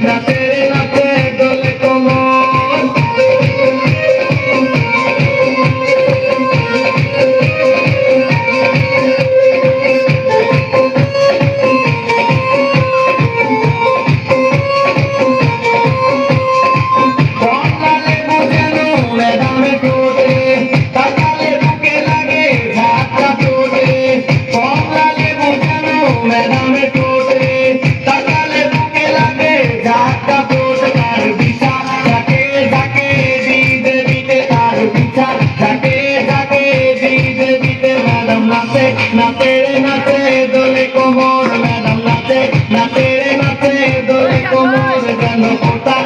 নাচে রে নাচে দোলে কোমর কমলালে বোঝানো ম্যাডামে ঠোঁটে তাকালে বুকে লাগে ঝাঁকা চোটে কমলালে বোঝানো ম্যাডামে ঠোঁটে তাকালে বুকে লাগে ঝাঁকা চোটে তার বিচার থাকে থাকে দিতে দিতে তার বিচার থাকে থাকে দিতে দিতে ম্যাডাম নাচে নাচে রে নাচে দোলে কোমর ম্যাডাম নাচে নাচে রে নাচে দোলে কোমর যেন কোথা